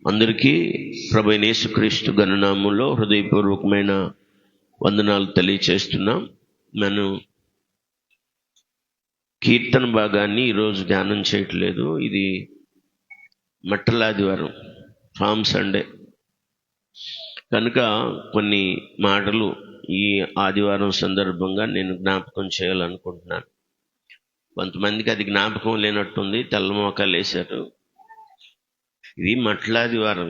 అందరికీ ప్రభు అయిన యేసుక్రీస్తు ఘననామములో హృదయపూర్వకమైన వందనాలు తెలియచేస్తున్నాం. మనం కీర్తన భాగాన్ని ఈరోజు ధ్యానం చేయట్లేదు. ఇది మట్టలాదివారం, ఫామ్ సండే కనుక కొన్ని మాటలు ఈ ఆదివారం సందర్భంగా నేను జ్ఞాపకం చేయాలనుకుంటున్నాను. కొంతమందికి అది జ్ఞాపకం లేనట్టుంది, తెల్లమోకాలు వేశారు. ఇది మట్టలాదివారం.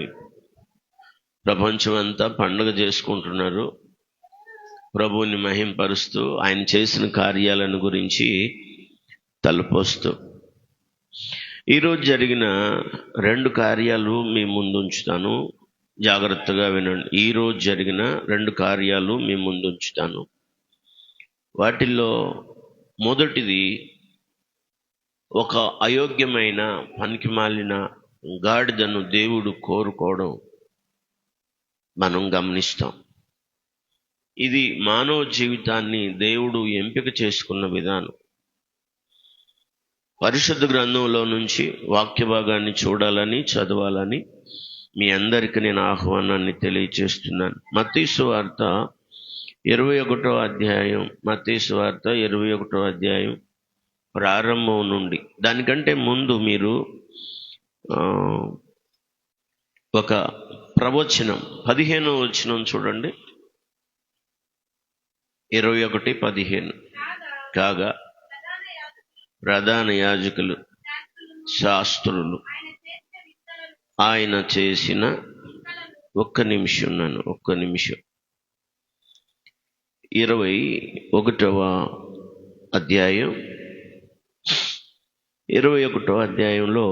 ప్రపంచం అంతా పండుగ చేసుకుంటున్నారు, ప్రభువుని మహింపరుస్తూ ఆయన చేసిన కార్యాలను గురించి తలపోస్తూ. ఈరోజు జరిగిన 2 కార్యాలు మీ ముందు ఉంచుతాను, జాగ్రత్తగా వినండి. ఈరోజు జరిగిన 2 కార్యాలు మీ ముందు ఉంచుతాను. వాటిల్లో మొదటిది, ఒక అయోగ్యమైన పనికిమాలిన గాడిదను దేవుడు కోరుకోవడం మనం గమనిస్తాం. ఇది మానవ జీవితాన్ని దేవుడు ఎంపిక చేసుకున్న విధానం. పరిశుద్ధ గ్రంథంలో నుంచి వాక్య భాగాన్ని చూడాలని, చదవాలని మీ అందరికీ నేను ఆహ్వానాన్ని తెలియచేస్తున్నాను. మత్తయి సువార్త 21వ అధ్యాయం, మత్తయి సువార్త 21వ అధ్యాయం ప్రారంభం నుండి, దానికంటే ముందు మీరు ఒక ప్రవచనం 15వ వచనం చూడండి. 21:15. కాగా ప్రధాన యాజకులు, శాస్త్రులు ఆయన చేసిన ఒక్క నిమిషం 21వ అధ్యాయం 21వ అధ్యాయంలో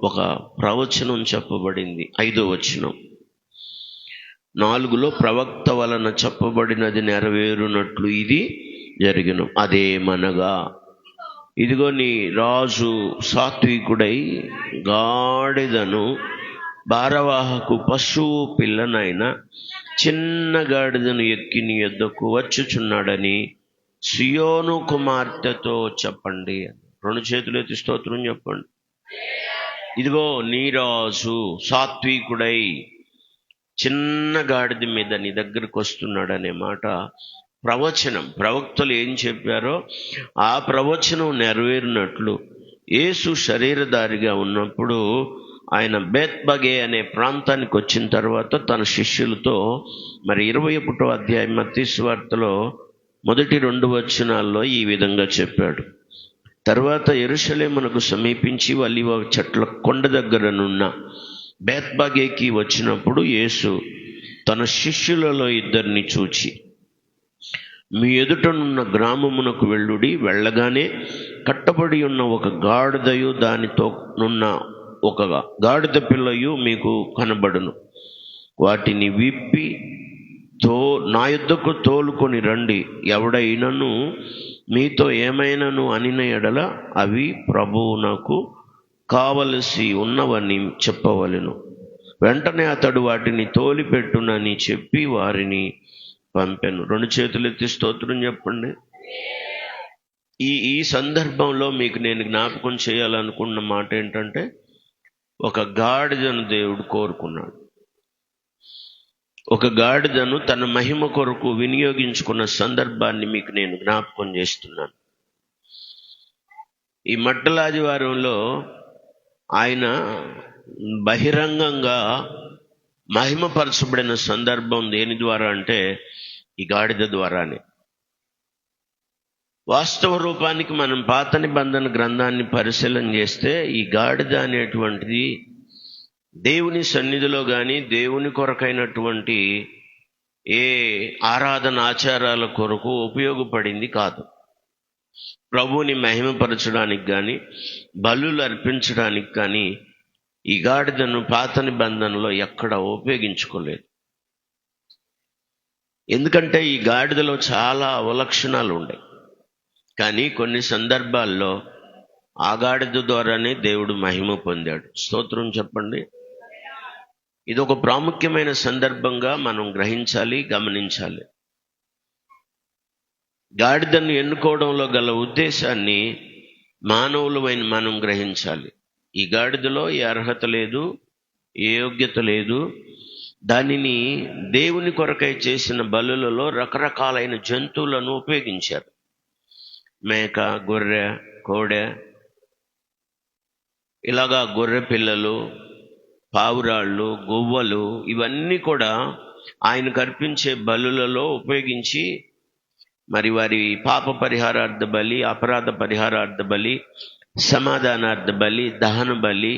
ఒక ప్రవచనం చెప్పబడింది. 5వ వచనం, 4లో ప్రవక్త వలన చెప్పబడినది నెరవేరునట్లు ఇది జరిగిన. అదేమనగా, ఇదిగో నీ రాజు సాత్వికుడై గాడిదను, భారవాహకు పశువు పిల్లనైన చిన్న గాడిదను ఎక్కి నీ యొద్దకు వచ్చుచున్నాడని సియోను కుమార్తెతో చెప్పండి. 2 చేతులు ఎత్తి స్తోత్రం చెప్పండి. ఇదిగో నీ రాజు సాత్వికుడై చిన్న గాడిద మీద నీ దగ్గరకు వస్తున్నాడు అనే మాట ప్రవచనం. ప్రవక్తలు ఏం చెప్పారో ఆ ప్రవచనం నెరవేరినట్లు యేసు శరీరధారిగా ఉన్నప్పుడు ఆయన బేత్బగే అనే ప్రాంతానికి వచ్చిన తర్వాత తన శిష్యులతో, మరి 21వ అధ్యాయం మత్తయి సువార్తలో మొదటి 2 వచనాల్లో ఈ విధంగా చెప్పాడు. తర్వాత యెరూషలేమునకు సమీపించి ఒలీవ చెట్ల కొండ దగ్గరనున్న బేత్బగేకి వచ్చినప్పుడు యేసు తన శిష్యులలో 2 చూచి, మీ ఎదుటనున్న గ్రామమునకు వెళ్ళుడి. వెళ్ళగానే కట్టబడి ఉన్న ఒక గాడిదయు దానితో నున్న ఒక గాడిద పిల్లయు మీకు కనబడును. వాటిని విప్పి నా యొద్దకు తోలుకొని రండి. ఎవడైనను మీతో ఏమైనాను అనిన ఎడల అవి ప్రభువునకు కావలసి ఉన్నవని చెప్పవలెను. వెంటనే అతడు వాటిని తోలిపెట్టునని చెప్పి వారిని పంపెను. 2 చేతులు ఎత్తి స్తోత్రం చెప్పండి. ఈ సందర్భంలో మీకు నేను జ్ఞాపకం చేయాలనుకున్న మాట ఏంటంటే, ఒక గాడిదను దేవుడు కోరుకున్నాడు. ఒక గాడిదను తన మహిమ కొరకు వినియోగించుకున్న సందర్భాన్ని మీకు నేను జ్ఞాపకం చేస్తున్నాను. ఈ మట్టలాదివారంలో ఆయన బహిరంగంగా మహిమపరచబడిన సందర్భం దేని ద్వారా అంటే, ఈ గాడిద ద్వారానే. వాస్తవ రూపానికి మనం పాత నిబంధన గ్రంథాన్ని పరిశీలన చేస్తే, ఈ గాడిద అనేటువంటిది దేవుని సన్నిధిలో కానీ దేవుని కొరకైనటువంటి ఏ ఆరాధన ఆచారాల కొరకు ఉపయోగపడింది కాదు. ప్రభువుని మహిమపరచడానికి కానీ బలులు అర్పించడానికి కానీ ఈ గాడిదను పాత నిబంధనలో ఎక్కడ ఉపయోగించుకోలేదు. ఎందుకంటే ఈ గాడిదలో చాలా అవలక్షణాలు ఉన్నాయి. కానీ కొన్ని సందర్భాల్లో ఆ గాడిద ద్వారానే దేవుడు మహిమ పొందాడు. స్తోత్రం చెప్పండి. ఇది ఒక ప్రాముఖ్యమైన సందర్భంగా మనం గ్రహించాలి, గమనించాలి. గాడిదను ఎన్నుకోవడంలో గల ఉద్దేశాన్ని మానవులమైన మనం గ్రహించాలి. ఈ గాడిదలో ఏ అర్హత లేదు, ఏ యోగ్యత లేదు. దానిని దేవుని కొరకై చేసిన బలులలో రకరకాలైన జంతువులను ఉపయోగించారు. మేక, గొర్రె, కోడె, ఇలాగా గొర్రె పిల్లలు, పావురాళ్ళు, గువ్వలు, ఇవన్నీ కూడా ఆయనకు అర్పించే బలులలో ఉపయోగించి మరి వారి పాప పరిహారార్థ బలి, అపరాధ పరిహారార్థ బలి, సమాధానార్థ బలి, దహన బలి,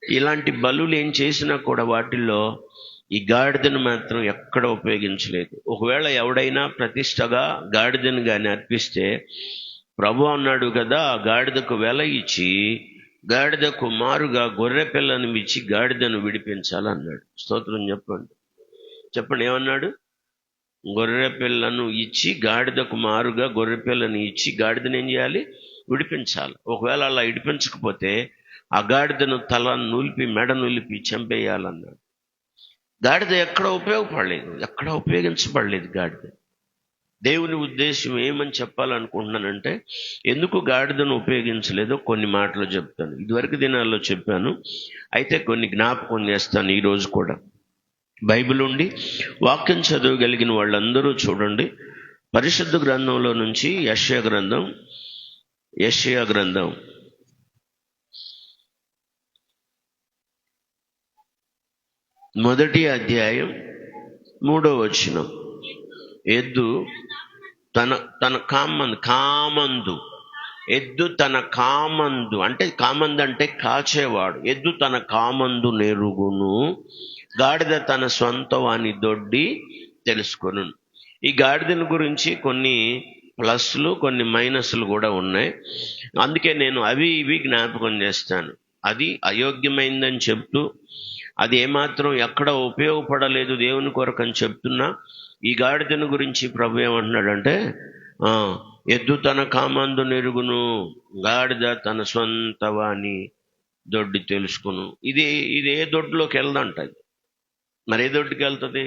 ఇలాంటి బలులు ఏం చేసినా కూడా వాటిల్లో ఈ గాడిదను మాత్రం ఎక్కడ ఉపయోగించలేదు. ఒకవేళ ఎవడైనా ప్రతిష్టగా గాడిదను కానీ అర్పిస్తే ప్రభు అన్నాడు కదా, ఆ గాడిదకు వెల ఇచ్చి గాడిదకు మారుగా గొర్రె పిల్లను ఇచ్చి గాడిదను విడిపించాలన్నాడు. స్తోత్రం చెప్పండి. చెప్పండి, ఏమన్నాడు? గొర్రె పిల్లను ఇచ్చి గాడిదకు మారుగా గొర్రె పిల్లను ఇచ్చి గాడిదను ఏం చేయాలి? విడిపించాలి. ఒకవేళ అలా విడిపించకపోతే ఆ గాడిదను తల నూలిపి మెడ నూలిపి చంపేయాలన్నాడు. గాడిద ఎక్కడ ఉపయోగపడలేదు, ఎక్కడ ఉపయోగించబడలేదు గాడిద. దేవుని ఉద్దేశం ఏమని చెప్పాలనుకుంటున్నానంటే, ఎందుకు గాడిదను ఉపయోగించలేదో కొన్ని మాటలు చెప్తాను. ఇదివరకు దినాల్లో చెప్పాను, అయితే కొన్ని జ్ఞాపకం చేస్తాను ఈరోజు కూడా. బైబిల్ ఉండి వాక్యం చదవగలిగిన వాళ్ళందరూ చూడండి, పరిశుద్ధ గ్రంథంలో నుంచి యెషయా గ్రంథం 1వ అధ్యాయం 3వ వచనం. ఎద్దు తన కామందు ఎద్దు తన కామందు అంటే కామందు అంటే కాచేవాడు. ఎద్దు తన కామందు నెరుగును, గాడిద తన సొంత వాని దొడ్డి తెలుసుకొను. ఈ గాడిదల గురించి కొన్ని ప్లస్లు కొన్ని మైనస్లు కూడా ఉన్నాయి. అందుకే నేను అవి ఇవి జ్ఞాపకం చేస్తాను. అది అయోగ్యమైందని చెప్తూ, అది ఏమాత్రం ఎక్కడ ఉపయోగపడలేదు దేవుని కొరకు అని చెప్తున్నా, ఈ గాడిదను గురించి ప్రభు ఏమంటున్నాడంటే, ఎద్దు తన కామందు నెరుగును, గాడిద తన సొంత వాని దొడ్డి తెలుసుకును. ఇది ఏ దొడ్లోకి వెళ్దంట. మరి ఏ దొడ్డికి వెళ్తుంది?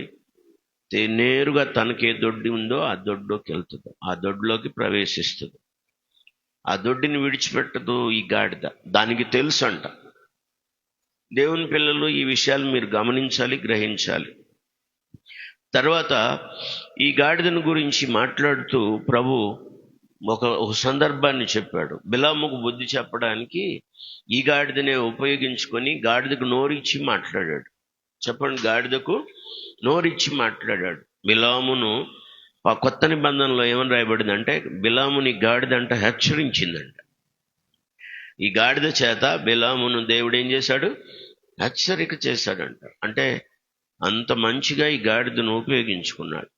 నేరుగా తనకి ఏ దొడ్డి ఉందో ఆ దొడ్లోకి వెళ్తుంది, ఆ దొడ్లోకి ప్రవేశిస్తుంది. ఆ దొడ్డిని విడిచిపెట్టదు ఈ గాడిద. దానికి తెలుసు అంట. దేవుని పిల్లలు, ఈ విషయాలు మీరు గమనించాలి, గ్రహించాలి. తర్వాత ఈ గాడిదను గురించి మాట్లాడుతూ ప్రభు ఒక సందర్భాన్ని చెప్పాడు. బిలాముకు బుద్ధి చెప్పడానికి ఈ గాడిదనే ఉపయోగించుకొని గాడిదకు నోరిచ్చి మాట్లాడాడు. చెప్పండి, గాడిదకు నోరిచ్చి మాట్లాడాడు. బిలామును ఆ కొత్త నిబంధనలో ఏమని రాయబడిందంటే, బిలాముని గాడిద అంట హెచ్చరించిందంట. ఈ గాడిద చేత బిలామును దేవుడు ఏం చేశాడు? హెచ్చరిక చేశాడంట. అంటే అంత మంచిగా ఈ గాడిదను ఉపయోగించుకున్నాడు.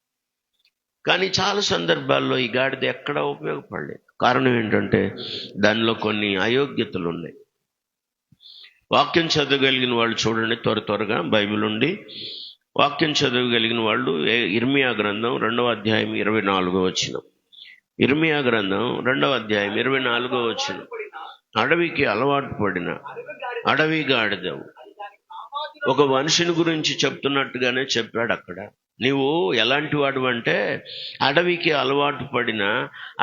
కానీ చాలా సందర్భాల్లో ఈ గాడిద ఎక్కడా ఉపయోగపడలేదు. కారణం ఏంటంటే దానిలో కొన్ని అయోగ్యతలు ఉన్నాయి. వాక్యం చదవగలిగిన వాళ్ళు చూడండి, త్వరగా బైబిల్ ఉండి వాక్యం చదవగలిగిన వాళ్ళు ఇర్మియా గ్రంథం 2వ అధ్యాయం 24వ వచనం. ఇర్మియా గ్రంథం 2వ అధ్యాయం 24వ వచనం. అడవికి అలవాటు పడిన అడవి గాడిదవు. ఒక మనిషిని గురించి చెప్తున్నట్టుగానే చెప్పాడు అక్కడ. నీవు ఎలాంటి వాడు అంటే అడవికి అలవాటు పడిన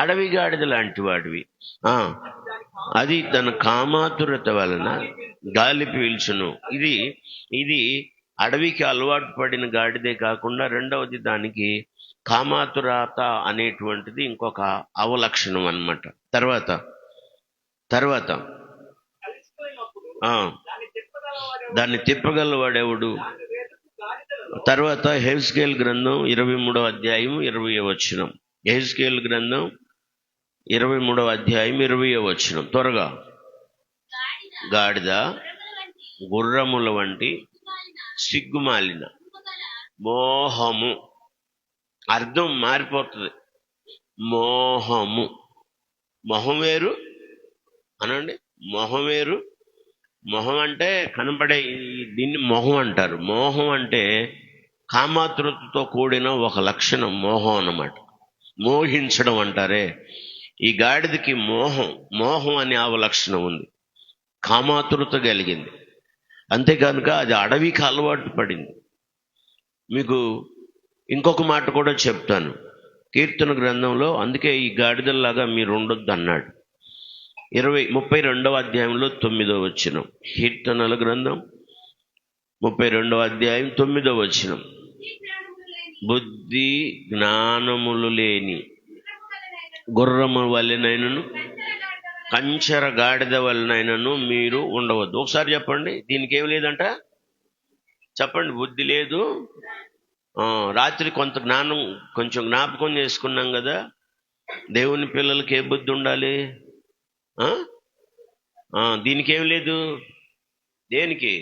అడవి గాడిద లాంటి వాడివి. అది తన కామాతురత వలన గాలి పీల్చును. ఇది అడవికి అలవాటు పడిన గాడిదే కాకుండా రెండవది దానికి కామాతురత అనేటువంటిది ఇంకొక అవలక్షణం అన్నమాట. తర్వాత దాన్ని తిప్పగలవాడెవడు? తర్వాత యెహెజ్కేలు గ్రంథం 23వ అధ్యాయం 20వ వచనం. యెహెజ్కేలు గ్రంథం 23వ అధ్యాయం 20వ వచనం. త్వరగా. గాడిద గుర్రముల వంటి సిగ్గుమాలిన మోహము. అర్థం మారిపోతుంది. మొహం వేరు అనండి. మొహం వేరు. మొహం అంటే కనపడే, దీన్ని మొహం అంటారు. మోహం అంటే కామాతృతతో కూడిన ఒక లక్షణం మోహం అన్నమాట. మోహించడం అంటారే, ఈ గాడిదకి మోహం అనే అవలక్షణం ఉంది. కామాతృత కలిగింది. అంతేకానుక అది అడవికి అలవాటు పడింది. మీకు ఇంకొక మాట కూడా చెప్తాను. కీర్తన గ్రంథంలో అందుకే ఈ గాడిదల్లాగా మీరు ఉండొద్దు అన్నాడు. 32వ అధ్యాయంలో 9వ వచనం. కీర్తనల గ్రంథం 32వ అధ్యాయం 9వ వచనం. బుద్ధి జ్ఞానములు లేని గుర్రము వలెనైనను కంచెర గాడిద వలనైనను మీరు ఉండవద్దు. ఒకసారి చెప్పండి, దీనికి ఏం లేదంట చెప్పండి. బుద్ధి లేదు. రాత్రి కొంచెం జ్ఞాపకం చేసుకున్నాం కదా, దేవుని పిల్లలకి ఏ బుద్ధి ఉండాలి? దీనికి ఏం లేదు. దేనికి?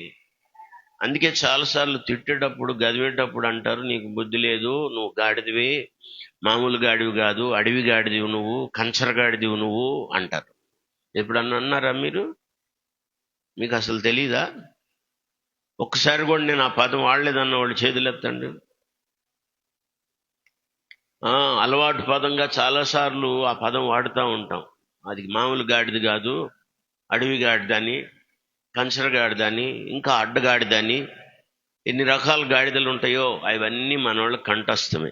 అందుకే చాలాసార్లు తిట్టేటప్పుడు గదివేటప్పుడు అంటారు, నీకు బుద్ధి లేదు, నువ్వు గాడిదివి, మామూలు గాడివి కాదు, అడవి గాడిదివి నువ్వు, కంచర గాడిదివి నువ్వు అంటారు. ఎప్పుడన్నా అన్నారా మీరు? మీకు అసలు తెలీదా? ఒక్కసారి కూడా నేను ఆ పదం వాడలేదన్న వాళ్ళు చేతులు ఎత్తండి. అలవాటు పదంగా చాలాసార్లు ఆ పదం వాడుతూ ఉంటాం. అది మామూలు గాడిది కాదు, అడవి గాడిదని, కంచర గాడిదని, ఇంకా అడ్డగాడిదని, ఎన్ని రకాల గాడిదలు ఉంటాయో అవన్నీ మన వాళ్ళకి కంఠస్థమే.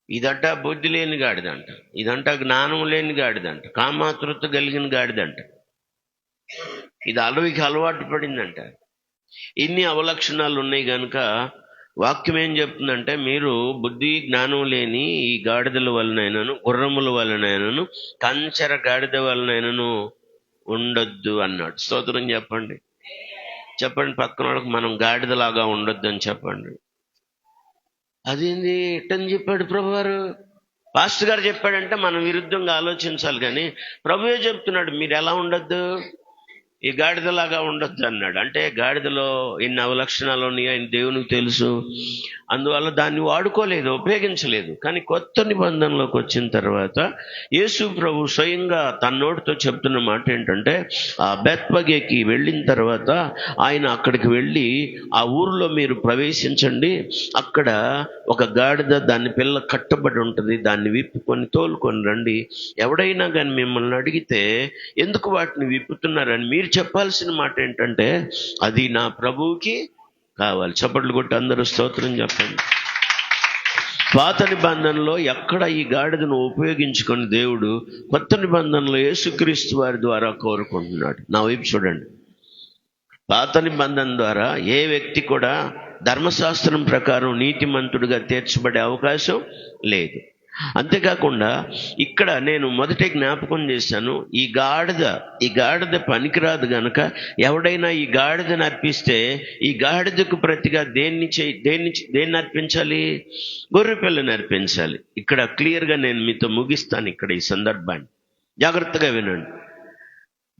ఇదంట బుద్ధి లేని గాడిదంట, ఇదంట జ్ఞానం లేని గాడిదంట, కామాతృత కలిగిన గాడిదంట, ఇది అడవికి అలవాటు పడిందంట. ఇన్ని అవలక్షణాలు ఉన్నాయి కనుక వాక్యం ఏం చెప్తుందంటే, మీరు బుద్ధి జ్ఞానం లేని ఈ గాడిదల వలనైనను, గుర్రముల వలనైనను, కంచెర గాడిద వలనైనను ఉండొద్దు అన్నాడు. స్తోత్రం చెప్పండి. చెప్పండి పక్కన వాళ్ళకి, మనం గాడిదలాగా ఉండొద్దు అని చెప్పండి. అదేంది ఎట్టని చెప్పాడు ప్రభువారు? పాస్టర్ గారు చెప్పాడంటే మనం విరుద్ధంగా ఆలోచించాలి, కానీ ప్రభువే చెప్తున్నాడు మీరు ఎలా ఉండొద్దు, ఈ గాడిదలాగా ఉండొద్దు అన్నాడు. అంటే గాడిదలో ఎన్ని అవలక్షణాలు ఉన్నాయో ఆయన దేవునికి తెలుసు, అందువల్ల దాన్ని వాడుకోలేదు, ఉపయోగించలేదు. కానీ కొత్త నిబంధనలోకి వచ్చిన తర్వాత యేసు ప్రభు స్వయంగా తన నోటితో చెప్తున్న మాట ఏంటంటే, ఆ బెత్పగేకి వెళ్ళిన తర్వాత ఆయన అక్కడికి వెళ్ళి, ఆ ఊరిలో మీరు ప్రవేశించండి, అక్కడ ఒక గాడిద దాని పిల్ల కట్టబడి ఉంటుంది, దాన్ని విప్పుకొని తోలుకొని రండి, ఎవడైనా కానీ మిమ్మల్ని అడిగితే ఎందుకు వాటిని విప్పుతున్నారని మీరు చెప్పాల్సిన మాట ఏంటంటే, అది నా ప్రభువుకి కావాలి. చప్పట్లు కొట్టి అందరూ స్తోత్రం చెప్పండి. పాత నిబంధనలో ఎక్కడ ఈ గాడిదను ఉపయోగించుకొని దేవుడు కొత్త నిబంధనలో యేసుక్రీస్తు వారి ద్వారా కోరుకుంటున్నాడు. నా వైపు చూడండి. పాత నిబంధన ద్వారా ఏ వ్యక్తి కూడా ధర్మశాస్త్రం ప్రకారం నీతిమంతుడిగా తీర్చబడే అవకాశం లేదు. అంతేకాకుండా ఇక్కడ నేను మొదటే జ్ఞాపకం చేశాను, ఈ గాడిద పనికిరాదు గనక ఎవడైనా ఈ గాడిదను అర్పిస్తే ఈ గాడిదకు ప్రతిగా దేన్ని అర్పించాలి? గొర్రె పిల్లని అర్పించాలి. ఇక్కడ క్లియర్గా నేను మీతో ముగిస్తాను ఇక్కడ ఈ సందర్భాన్ని, జాగ్రత్తగా వినండి.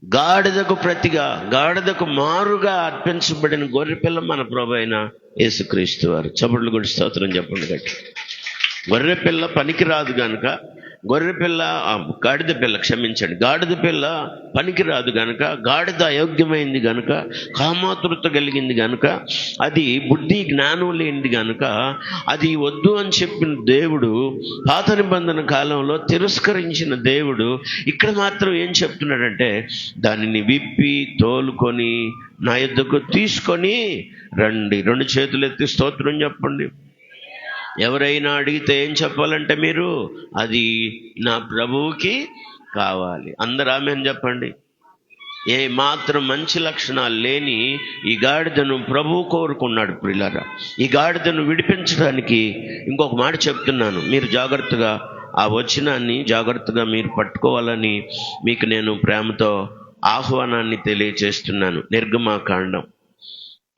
గాడిదకు ప్రతిగా, గాడిదకు మారుగా అర్పించబడిన గొర్రెపిల్ల మన ప్రభు అయిన యేసుక్రీస్తు వారు. చప్పట్లు కొట్టి స్తోత్రం చెప్పండి గట్టి. గొర్రెపిల్ల పనికిరాదు గనుక, గాడిద పిల్ల పనికిరాదు గనుక, గాడిద అయోగ్యమైంది గనుక, కామాతృత కలిగింది గనుక, అది బుద్ధి జ్ఞానం లేనిది గనుక అది వద్దు అని చెప్పిన దేవుడు, పాత నిబంధన కాలంలో తిరస్కరించిన దేవుడు ఇక్కడ మాత్రం ఏం చెప్తున్నాడంటే, దానిని విప్పి తోలుకొని నా యొద్దకు తీసుకొని రండి. 2 చేతులు ఎత్తి స్తోత్రం చెప్పండి. ఎవరైనా అడిగితే ఏం చెప్పాలంటే మీరు, అది నా ప్రభువుకి కావాలి. అందరూ ఆమేన్ చెప్పండి. ఏ మాత్రం మంచి లక్షణాలు లేని ఈ గాడిదను ప్రభువు కోరుకున్నాడు. ప్రియులారా, ఈ గాడిదను విడిపించడానికి ఇంకొక మాట చెప్తున్నాను, మీరు జాగ్రత్తగా ఆ వచనాన్ని జాగ్రత్తగా మీరు పట్టుకోవాలని మీకు నేను ప్రేమతో ఆహ్వానాన్ని తెలియజేస్తున్నాను. నిర్గమాకాండం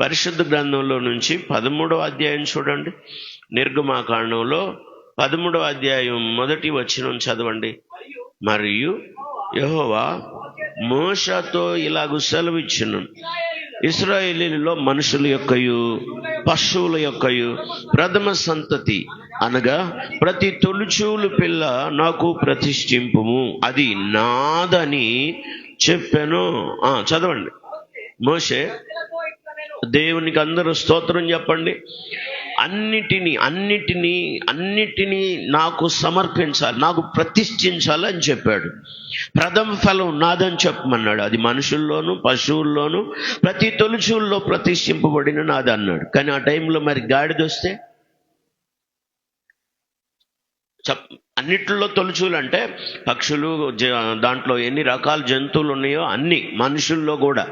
పరిశుద్ధ గ్రంథంలో నుంచి 13వ అధ్యాయం చూడండి. నిర్గమాకాండంలో 13వ అధ్యాయం 1వ వచనం చదవండి. మరియు యెహోవా మోషేతో ఇలాగు సెలవిచ్చును, ఇశ్రాయేలీయులలో మనుషుల యొక్కయు పశువుల యొక్కయు ప్రథమ సంతతి అనగా ప్రతి తొలిచూలు పిల్ల నాకు ప్రతిష్ఠింపుము, అది నాదని చెప్పాను. చదవండి. మోషే దేవునికి అందరూ స్తోత్రం చెప్పండి. అన్నిటినీ నాకు సమర్పించాలి, నాకు ప్రతిష్ఠించాలి అని చెప్పాడు. ప్రథమ ఫలం నాదని చెప్పమన్నాడు. అది మనుషుల్లోనూ పశువుల్లోనూ ప్రతి తొలిచూల్లో ప్రతిష్ఠింపబడిన నాది అన్నాడు. కానీ ఆ టైంలో మరి గాడిదొస్తే, అన్నిట్లో తొలిచూలు అంటే పక్షులు, దాంట్లో ఎన్ని రకాల జంతువులు ఉన్నాయో అన్ని, మనుషుల్లో కూడా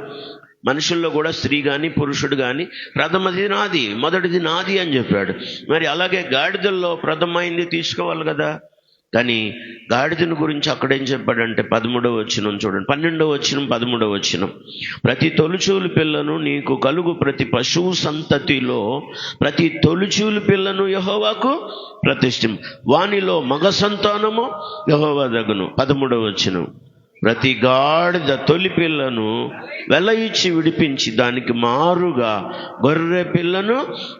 మనుషుల్లో కూడా స్త్రీ కానీ పురుషుడు కానీ ప్రథమది నాది, మొదటిది నాది అని చెప్పాడు. మరి అలాగే గాడిదల్లో ప్రథమైంది తీసుకోవాలి కదా. కానీ గాడిదను గురించి అక్కడేం చెప్పాడంటే 13వ వచనం చూడండి, 12వ వచనం 13వ వచనం. ప్రతి తొలుచూలు పిల్లను నీకు కలుగు ప్రతి పశువు సంతతిలో ప్రతి తొలుచూలు పిల్లను యెహోవాకు ప్రతిష్ఠిం, వానిలో మగ సంతానము యెహోవా దగును. 13వ వచనం. ప్రతి గాడిద తొలి పిల్లను వెల ఇచ్చి విడిపించి దానికి మారుగా గొర్రె పిల్లను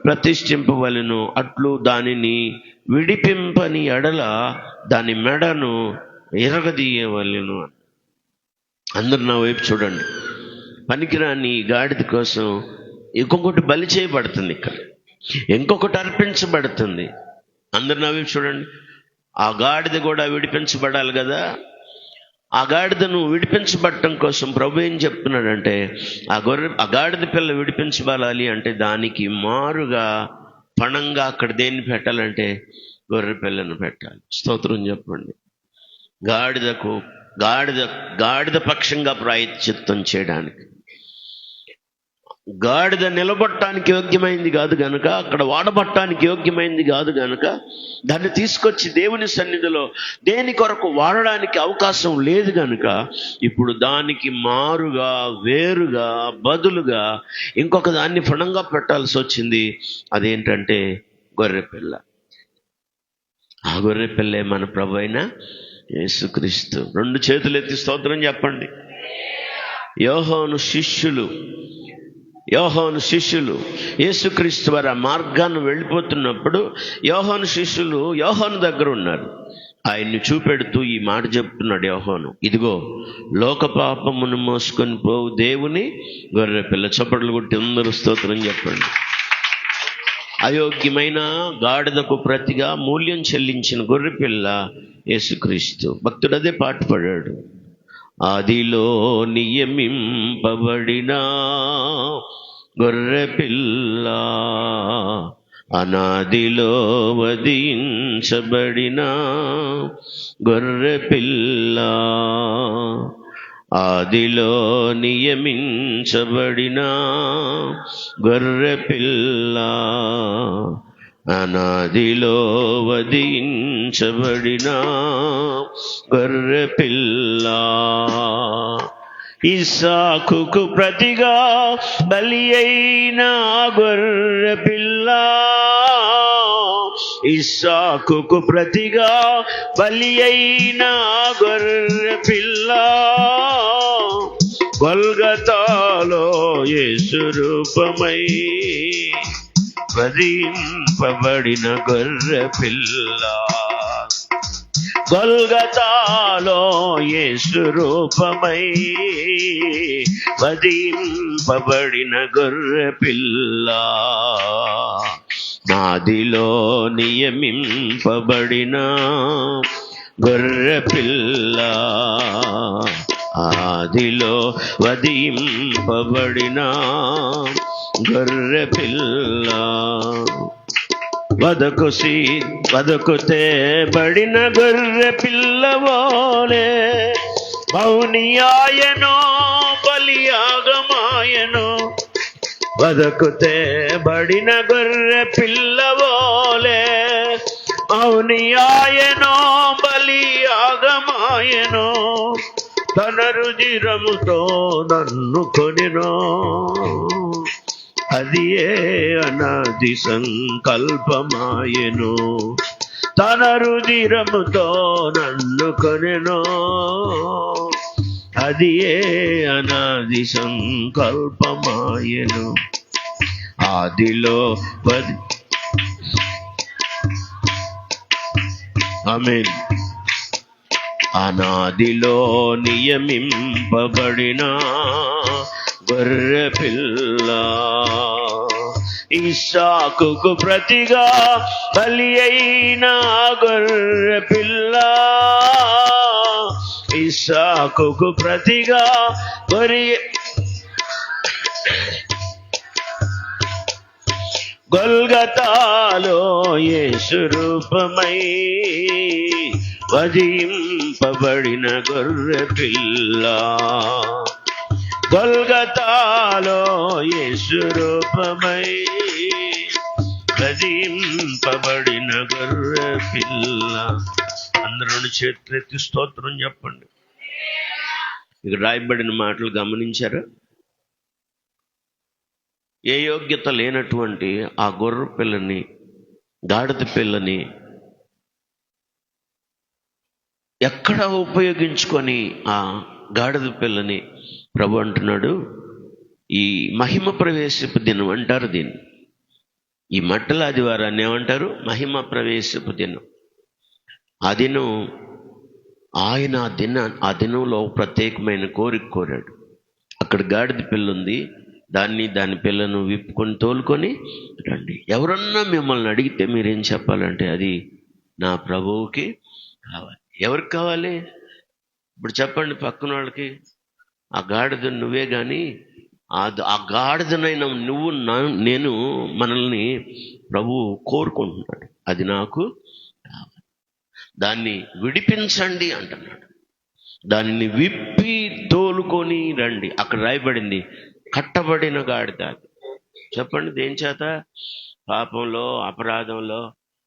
ప్రతిష్ఠింపవలెను. అట్లు దానిని విడిపింపని ఎడల దాని మెడను ఎరగదీయవలెను. అందరు నా వైపు చూడండి. పనికిరాని గాడిద కోసం ఇంకొకటి బలి చేయబడుతుంది, ఇక్కడ ఇంకొకటి అర్పించబడుతుంది. అందరు నా వైపు చూడండి. ఆ గాడిద కూడా విడిపించబడాలి కదా. ఆ గాడిదను విడిపించబడటం కోసం ప్రభు ఏం చెప్తున్నాడంటే, ఆ గాడిద పిల్ల విడిపించబడాలి అంటే దానికి మారుగా పణంగా అక్కడ దేన్ని పెట్టాలంటే గొర్రె పిల్లను పెట్టాలి. స్తోత్రం చెప్పండి. గాడిద పక్షంగా ప్రాయశ్చిత్తం చేయడానికి. గాడిద నిలబడటానికి యోగ్యమైంది కాదు గనుక, అక్కడ వాడబట్టడానికి యోగ్యమైంది కాదు గనుక దాన్ని తీసుకొచ్చి దేవుని సన్నిధిలో దేని కొరకు వాడడానికి అవకాశం లేదు గనుక ఇప్పుడు దానికి మారుగా వేరుగా బదులుగా ఇంకొక దాన్ని ఫణంగా పెట్టాల్సి వచ్చింది. అదేంటంటే గొర్రెపిల్ల. ఆ గొర్రెపిల్లే మన ప్రభు అయిన యేసుక్రీస్తు. 2 చేతులు ఎత్తి స్తోత్రం చెప్పండి. యోహాను శిష్యులు యేసుక్రీస్తు వారి మార్గాన్ని వెళ్ళిపోతున్నప్పుడు యోహాను శిష్యులు యోహాను దగ్గర ఉన్నారు. ఆయన్ని చూపెడుతూ ఈ మాట చెప్తున్నాడు యోహాను, ఇదిగో లోక పాపమును మోసుకొని పోవు దేవుని గొర్రె పిల్ల. చప్పట్లు కొట్టి అందరూ స్తోత్రం చెప్పండి. అయోగ్యమైన గాడిదకు ప్రతిగా మూల్యం చెల్లించిన గొర్రె పిల్ల యేసుక్రీస్తు. భక్తుడు అదే పాట పాడాడు. ఆదిలో నియమింపబడిన గొర్రె పిల్ల, అనాదిలో వధించబడిన గొర్రె పిల్ల, ఆదిలో నియమించబడిన గొర్రె పిల్ల, అనాదిలో వధించబడిన గొర్రె పిల్ల. ఇస్సాకుకు ప్రతిగా బలి అయిన గొర్రె పిల్ల, ఇస్సాకుకు ప్రతిగా బలి అయిన గొర్రె పిల్ల, గొల్గతాలో యేసు రూపమై వధింపబడిన గొర్రె పిల్ల, గొల్గతాలో యేసు రూపమై వధింపబడిన గొర్రె పిల్ల, నాదిలో నియమింపబడిన గొర్రె పిల్ల, ఆదిలో వధింపబడిన గొర్రె పిల్ల. వదకు తేబడిన గొర్రె పిల్లవోలే మౌనియాయనో బలియాగమాయనో, వదకు తేబడిన గొర్రె పిల్లవోలే మౌనియాయనో బలియాగమాయనో, తన రుజిరముతో నన్ను కొనెనో, అది ఏ అనాది సంకల్పమాయెను, తన రుధిరముతో నన్ను కొనెనో, అది ఏ అనాది సంకల్పమాయెను. ఆదిలో ఆమేన్. అనాదిలో నియమింపబడిన గొర్రె పిల్ల, ఇస్సాకుకు ప్రతిగా బలి అయిన గొర్రె పిల్ల, ఇస్సాకుకు ప్రతిగా గొల్గతాలో యేసు రూపమై వధింపబడిన గొర్రె పిల్ల, గొల్గతాలో యేసు రూపమై వధింపబడిన గొర్రె పిల్ల. అందరూ చేతులెత్తి స్తోత్రం చెప్పండి. ఇక్కడ రాయబడిన మాటలు గమనించారా? ఏ యోగ్యత లేనటువంటి ఆ గొర్రె పిల్లని, గాడిద పిల్లని ఎక్కడ ఉపయోగించుకొని ఆ గాడిద పిల్లని ప్రభు అంటున్నాడు, ఈ మహిమ ప్రవేశపు దినం అంటారు దీన్ని. ఈ మట్టల ఆదివారాన్ని ఏమంటారు? మహిమ ప్రవేశపు దినం. ఆ దినం ఆయన ఆ దినంలో ప్రత్యేకమైన కోరిక కోరాడు. అక్కడ గాడిద పిల్ల ఉంది, దాని పిల్లను విప్పుకొని తోలుకొని రండి. ఎవరన్నా మిమ్మల్ని అడిగితే మీరేం చెప్పాలంటే అది నా ప్రభువుకి కావాలి. ఎవరికి కావాలి? ఇప్పుడు చెప్పండి పక్కన వాళ్ళకి, ఆ గాడిద నువ్వే కానీ ఆ గాడిదనైనా నువ్వు నేను మనల్ని ప్రభువు కోరుకుంటున్నాడు. అది నాకు కావాలి. దాన్ని విడిపించండి అంటున్నాడు. దానిని విప్పి తోలుకొని రండి. అక్కడ రాయబడింది కట్టబడిన గాడిద. చెప్పండి దేని చేత? పాపంలో, అపరాధంలో,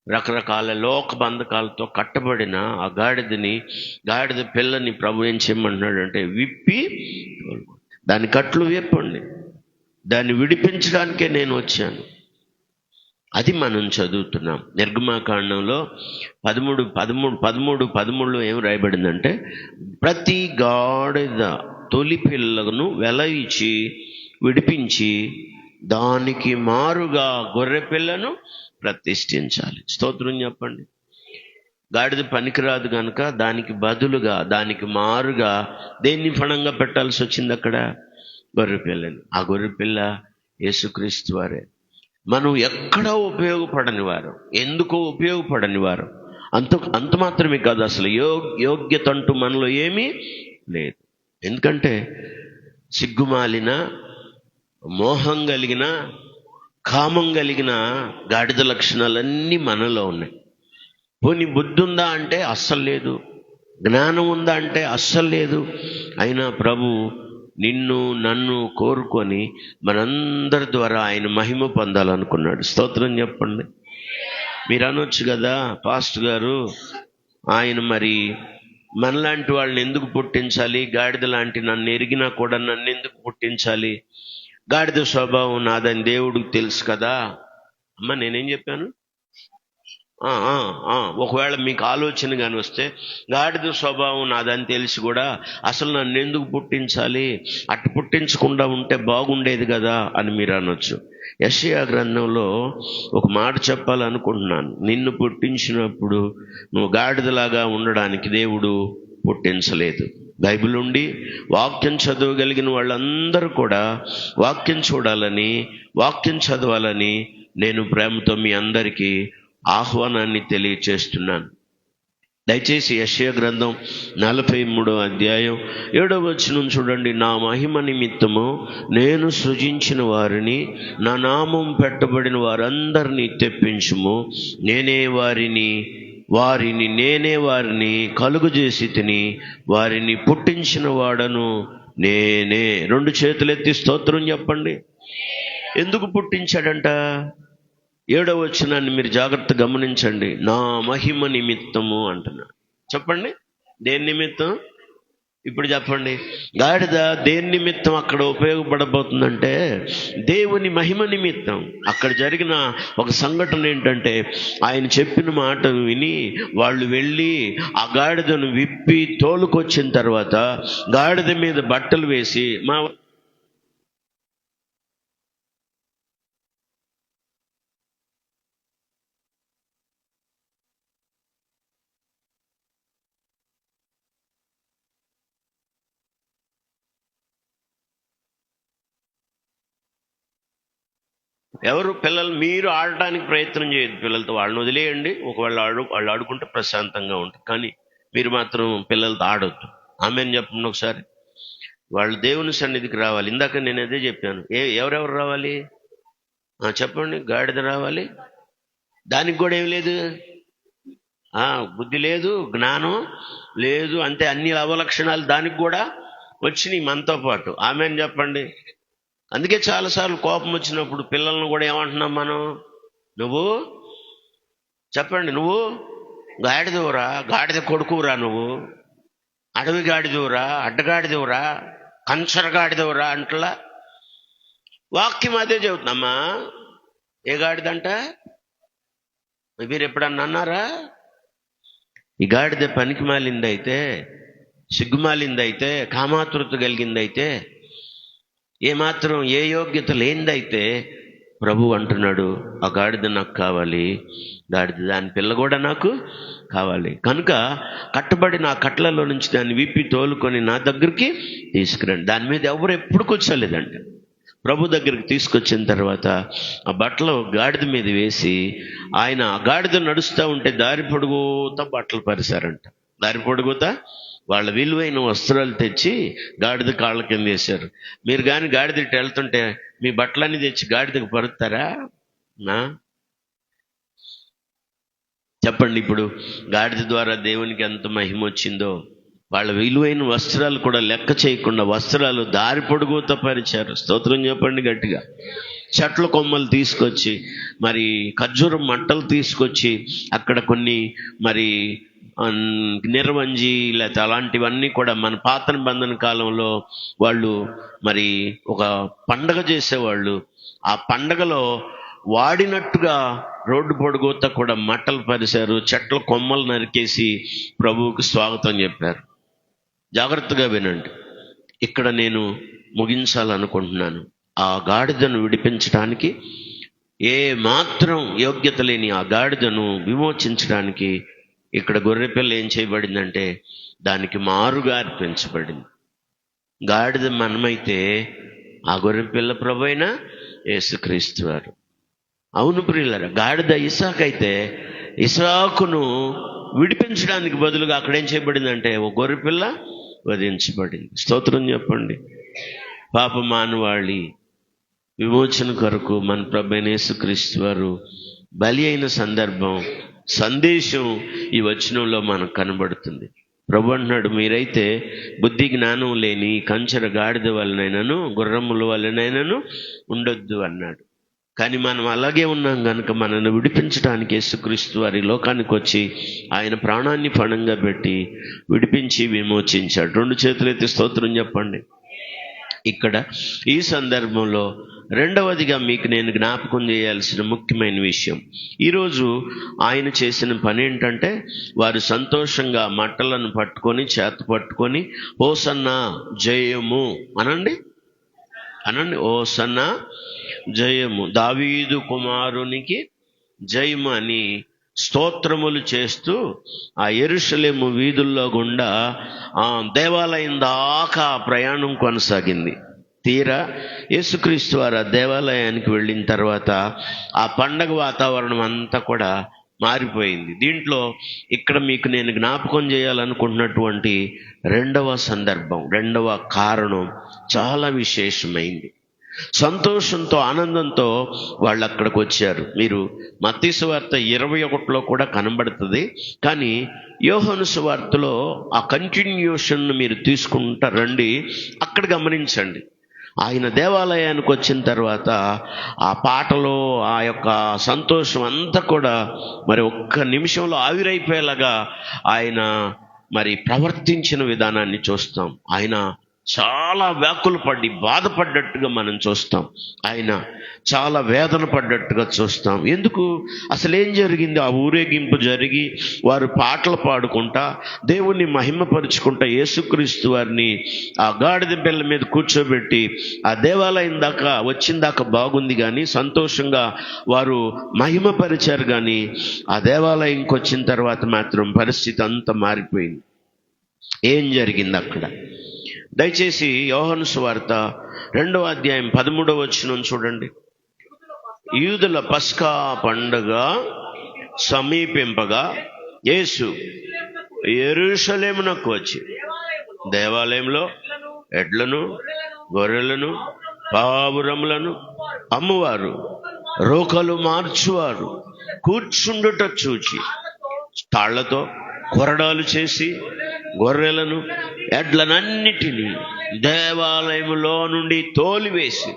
రకరకాల లోక బంధకాలతో కట్టబడిన ఆ గాడిద పిల్లని ప్రభు ఏం చేయమంటున్నాడు అంటే విప్పి దాని కట్లు విప్పండి. దాన్ని విడిపించడానికే నేను వచ్చాను. అది మనం చదువుతున్నాం. నిర్గమాకాండంలో 13:13 ఏం రాయబడిందంటే, ప్రతి గాడిద తొలి పిల్లను వెల ఇచ్చి విడిపించి దానికి మారుగా గొర్రె పిల్లను ప్రతిష్ఠించాలి. స్తోత్రం చెప్పండి. గాడిద పనికిరాదు కనుక దానికి బదులుగా, దానికి మారుగా దేన్ని ఫణంగా పెట్టాల్సి వచ్చింది? అక్కడ గొర్రె పిల్లని. ఆ గొర్రె పిల్ల యేసుక్రీస్తు వారే. మనం ఎక్కడో ఉపయోగపడని వారు, ఎందుకో ఉపయోగపడని వారు. అంత మాత్రమే కాదు, అసలు యోగ్యత అంటూ మనలో ఏమీ లేదు. ఎందుకంటే సిగ్గుమాలిన, మోహం కలిగిన, కామం కలిగిన గాడిద లక్షణాలన్నీ మనలో ఉన్నాయి. పోనీ బుద్ధి ఉందా అంటే అస్సలు లేదు, జ్ఞానం ఉందా అంటే అస్సలు లేదు. అయినా ప్రభు నిన్ను నన్ను కోరుకొని మనందరి ద్వారా ఆయన మహిమ పొందాలనుకున్నాడు. స్తోత్రం చెప్పండి. మీరు అనొచ్చు కదా, పాస్టర్ గారు ఆయన మరి మనలాంటి వాళ్ళని ఎందుకు పుట్టించాలి? గాడిద లాంటి నన్ను ఎరిగినా కూడా నన్ను ఎందుకు పుట్టించాలి? గాడిద స్వభావం నాదని దేవుడికి తెలుసు కదా. అమ్మ నేనేం చెప్పాను? ఒకవేళ మీకు ఆలోచన కానీ వస్తే, గాడిద స్వభావం నాదని తెలిసి కూడా అసలు నన్ను ఎందుకు పుట్టించాలి, అటు పుట్టించకుండా ఉంటే బాగుండేది కదా అని మీరు అనొచ్చు. యెషయా గ్రంథంలో ఒక మాట చెప్పాలనుకుంటున్నాను. నిన్ను పుట్టించినప్పుడు నువ్వు గాడిదలాగా ఉండడానికి దేవుడు పుట్టించలేదు. బైబిల్ ఉండి వాక్యం చదవగలిగిన వాళ్ళందరూ కూడా వాక్యం చూడాలని, వాక్యం చదవాలని నేను ప్రేమతో మీ అందరికీ ఆహ్వానాన్ని తెలియచేస్తున్నాను. దయచేసి యెషయా గ్రంథం 43:7 చూడండి. నా మహిమ నిమిత్తము నేను సృజించిన వారిని, నా నామం పెట్టబడిన వారందరినీ తెప్పించుము. నేనే వారిని కలుగజేసి తిని వారిని పుట్టించిన వాడను నేనే. 2 చేతులెత్తి స్తోత్రం చెప్పండి. ఎందుకు పుట్టించాడంట? 7వ వచనాన్ని మీరు జాగ్రత్త గమనించండి. నా మహిమ నిమిత్తము అంటున్నాడు. చెప్పండి దేని నిమిత్తం? ఇప్పుడు చెప్పండి. గాడిద దేని నిమిత్తం అక్కడ ఉపయోగపడబోతుందంటే దేవుని మహిమ నిమిత్తం. అక్కడ జరిగిన ఒక సంఘటన ఏంటంటే, ఆయన చెప్పిన మాటను విని వాళ్ళు వెళ్ళి ఆ గాడిదను విప్పి తోలుకొచ్చిన తర్వాత గాడిద మీద బట్టలు వేసి పిల్లలు మీరు ఆడటానికి ప్రయత్నం చేయదు. పిల్లలతో వాళ్ళని వదిలేయండి. ఒకవేళ వాళ్ళు ఆడుకుంటే ప్రశాంతంగా ఉంటుంది. కానీ మీరు మాత్రం పిల్లలతో ఆడొద్దు. ఆమెను చెప్పండి ఒకసారి. వాళ్ళు దేవుని సన్నిధికి రావాలి. ఇందాక నేను అదే చెప్పాను. ఎవరెవరు రావాలి చెప్పండి. గాడిద రావాలి. దానికి కూడా ఏం లేదు, బుద్ధి లేదు, జ్ఞానం లేదు, అంతే. అన్ని అవలక్షణాలు దానికి కూడా వచ్చినాయి మనతో పాటు. ఆమెన్ చెప్పండి. అందుకే చాలాసార్లు కోపం వచ్చినప్పుడు పిల్లల్ని కూడా ఏమంటున్నాం మనం? నువ్వు చెప్పండి, నువ్వు గాడిదవురా, గాడిద కొడుకురా, నువ్వు అడవి గాడిదవురా, అడ్డగాడిదవురా, కంచర గాడిదవురా అంటలా. వాక్యం అదే చెబుతున్నామ్మా. ఏ గాడిదంట? మీరు ఎప్పుడన్నా అన్నారా? ఈ గాడిద పనికి మాలిందైతే, సిగ్గుమాలిందైతే, కామాతృత కలిగిందైతే, ఏమాత్రం ఏ యోగ్యత లేనిదైతే ప్రభు అంటున్నాడు, ఆ గాడిద నాకు కావాలి, గాడిద దాని పిల్ల కూడా నాకు కావాలి. కనుక కట్టబడి నా కట్లలో నుంచి దాన్ని విప్పి తోలుకొని నా దగ్గరికి తీసుకురండి. దాని మీద ఎవరు ఎప్పుడు కూర్చోలేదండి. ప్రభు దగ్గరికి తీసుకొచ్చిన తర్వాత ఆ బట్టలు గాడిద మీద వేసి ఆయన ఆ గాడిద నడుస్తూ ఉంటే దారి పొడుగుతా బట్టలు పరిశారంట. దారి పొడుగుతా వాళ్ళ విలువైన వస్త్రాలు తెచ్చి గాడిద కాళ్ళ కింద వేశారు. మీరు కానీ గాడిద ఇటు వెళ్తుంటే మీ బట్టలన్నీ తెచ్చి గాడిదకు పరుస్తారా? చెప్పండి. ఇప్పుడు గాడిద ద్వారా దేవునికి ఎంత మహిమ వచ్చిందో. వాళ్ళ విలువైన వస్త్రాలు కూడా లెక్క చేయకుండా వస్త్రాలు దారి పొడుగుతో పరిచారు. స్తోత్రం చెప్పండి గట్టిగా. చెట్ల కొమ్మలు తీసుకొచ్చి, మరి ఖర్జూరం మంటలు తీసుకొచ్చి, అక్కడ కొన్ని మరి నిర్వంజి లేకపోతే అలాంటివన్నీ కూడా మన పాత నిబంధన కాలంలో వాళ్ళు మరి ఒక పండగ చేసేవాళ్ళు. ఆ పండగలో వాడినట్టుగా రోడ్డు పొడుగుతా కూడా మట్టలు పరిశారు, చెట్ల కొమ్మలు నరికేసి ప్రభువుకు స్వాగతం చెప్పారు. జాగ్రత్తగా వినండి. ఇక్కడ నేను ముగించాలనుకుంటున్నాను. ఆ గాడిదను విడిపించడానికి, ఏ మాత్రం యోగ్యత లేని ఆ గాడిదను విమోచించడానికి ఇక్కడ గొర్రెపిల్ల ఏం చేయబడిందంటే దానికి మారుగా అర్పించబడింది. గాడిద మనమైతే ఆ గొర్రెపిల్ల ప్రభు అయిన యేసుక్రీస్తు వారు. అవును ప్రియులారా, గాడిద ఇసాకైతే ఇసాకును విడిపించడానికి బదులుగా అక్కడేం చేయబడిందంటే ఓ గొర్రెపిల్ల వధించబడింది. స్తోత్రం చెప్పండి. పాప మానవాళి విమోచన కొరకు మన ప్రభు అయిన యేసుక్రీస్తు వారు బలి అయిన సందేశం ఈ వచనంలో మనకు కనబడుతుంది. ప్రభు అంటున్నాడు, మీరైతే బుద్ధి జ్ఞానం లేని కంచెర గాడిద వలనైనను గుర్రముల వలనైనను ఉండొద్దు అన్నాడు. కానీ మనం అలాగే ఉన్నాం కనుక మనల్ని విడిపించడానికి యేసుక్రీస్తు వారి లోకానికి వచ్చి ఆయన ప్రాణాన్ని పణంగా పెట్టి విడిపించి విమోచించాడు. 2 చేతులెత్తి స్తోత్రం చెప్పండి. ఇక్కడ ఈ సందర్భంలో రెండవదిగా మీకు నేను జ్ఞాపకం చేయాల్సిన ముఖ్యమైన విషయం, ఈరోజు ఆయన చేసిన పని ఏంటంటే వారు సంతోషంగా మట్టలను పట్టుకొని చేత పట్టుకొని హోసన్నా జయము అనండి, హోసన్నా జయము, దావీదు కుమారునికి జయము అని స్తోత్రములు చేస్తూ ఆ యెరూషలేము వీధుల్లో గుండా దేవాలయం దాకా ప్రయాణం కొనసాగింది. తీరా యేసుక్రీస్తు వారు ఆ దేవాలయానికి వెళ్ళిన తర్వాత ఆ పండగ వాతావరణం అంతా కూడా మారిపోయింది. దీంట్లో ఇక్కడ మీకు నేను జ్ఞాపకం చేయాలనుకుంటున్నటువంటి రెండవ కారణం చాలా విశేషమైంది. సంతోషంతో ఆనందంతో వాళ్ళు అక్కడికి వచ్చారు. మీరు మత్తయి సువార్త 21లో కూడా కనబడుతుంది. కానీ యోహాను సువార్తలో ఆ కంటిన్యూషన్ మీరు తీసుకుంటా రండి, అక్కడ గమనించండి. ఆయన దేవాలయానికి వచ్చిన తర్వాత ఆ పాటలో ఆ యొక్క సంతోషం అంతా కూడా మరి ఒక్క నిమిషంలో ఆవిరైపోయేలాగా ఆయన మరి ప్రవర్తించిన విధానాన్ని చూస్తాం. ఆయన చాలా వ్యాకులు పడి బాధపడ్డట్టుగా మనం చూస్తాం. ఆయన చాలా వేదన పడ్డట్టుగా చూస్తాం. ఎందుకు? అసలు ఏం జరిగింది? ఆ ఊరేగింపు జరిగి వారు పాటలు పాడుకుంటా దేవుణ్ణి మహిమపరుచుకుంటా యేసుక్రీస్తు వారిని ఆ గాడిద పిల్ల మీద కూర్చోబెట్టి ఆ దేవాలయం దాకా వచ్చిందాకా బాగుంది, కానీ సంతోషంగా వారు మహిమపరిచారు. కానీ ఆ దేవాలయంకి వచ్చిన తర్వాత మాత్రం పరిస్థితి అంతా మారిపోయింది. ఏం జరిగింది అక్కడ? దయచేసి యోహాను సువార్త 2వ అధ్యాయం 13వ వచనం చూడండి. యూదుల పస్కా పండుగ సమీపింపగా యేసు యెరూషలేమునకు వచ్చి దేవాలయంలో ఎడ్లను గొర్రెలను పావురములను అమ్మువారు రోకలు మార్చువారు కూర్చుండుట చూచి తాళ్లతో కొరడాలు చేసి గొర్రెలను ఎడ్లనన్నిటినీ దేవాలయములో నుండి తోలివేసి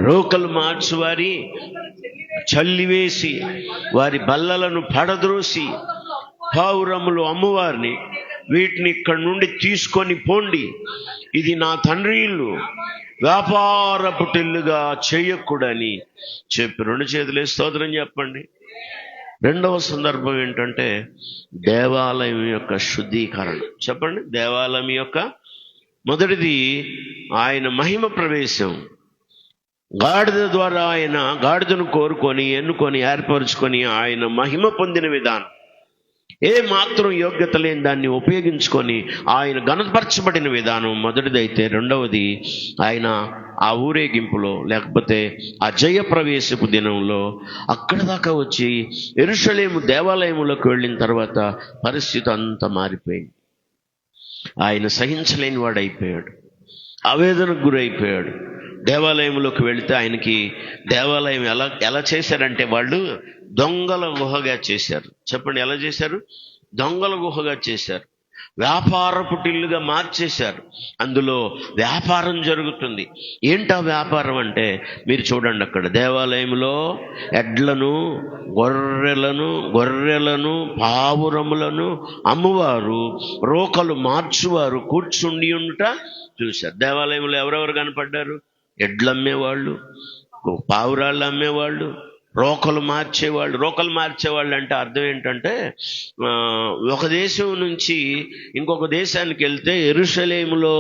రోకలు మార్చి వారి చల్లివేసి వారి బల్లలను పడద్రోసి పావురములు అమ్మువారిని, వీటిని ఇక్కడి నుండి తీసుకొని పోండి, ఇది నా తండ్రి ఇల్లు, వ్యాపారపు టిల్లుగా చేయకూడని చెప్పి 2 చేతులే స్తోత్రం చెప్పండి. రెండవ సందర్భం ఏంటంటే దేవాలయం యొక్క శుద్ధీకరణ. చెప్పండి. దేవాలయం యొక్క మొదటిది ఆయన మహిమ ప్రవేశం. గాడిద ద్వారా ఆయన గాడిదను కోరుకొని ఎన్నుకొని ఏర్పరుచుకొని ఆయన మహిమ పొందిన విధానం, ఏ మాత్రం యోగ్యత లేని దాన్ని ఉపయోగించుకొని ఆయన ఘనపరచబడిన విధానం మొదటిదైతే, రెండవది ఆయన ఆ ఊరేగింపులో లేకపోతే ఆ జయ ప్రవేశపు దినంలో అక్కడ దాకా వచ్చి యెరూషలేము దేవాలయములోకి వెళ్ళిన తర్వాత పరిస్థితి అంతా మారిపోయింది. ఆయన సహించలేని వాడు అయిపోయాడు, ఆవేదనకు గురైపోయాడు. దేవాలయంలోకి వెళితే ఆయనకి దేవాలయం ఎలా చేశారంటే వాళ్ళు దొంగల గుహగా చేశారు. చెప్పండి, ఎలా చేశారు? దొంగల గుహగా చేశారు. వ్యాపారపు టిల్లుగా మార్చేశారు. అందులో వ్యాపారం జరుగుతుంది. ఏంటా వ్యాపారం అంటే మీరు చూడండి, అక్కడ దేవాలయంలో ఎడ్లను గొర్రెలను పావురములను అమ్మువారు, రోకలు మార్చువారు కూర్చుండి ఉండుట చూశారు. దేవాలయంలో ఎవరెవరు కనపడ్డారు? ఎడ్లు అమ్మేవాళ్ళు, పావురాళ్ళు అమ్మేవాళ్ళు, రోకలు మార్చేవాళ్ళు. రోకలు మార్చేవాళ్ళు అంటే అర్థం ఏంటంటే, ఒక దేశం నుంచి ఇంకొక దేశానికి వెళ్తే యెరూషలేములో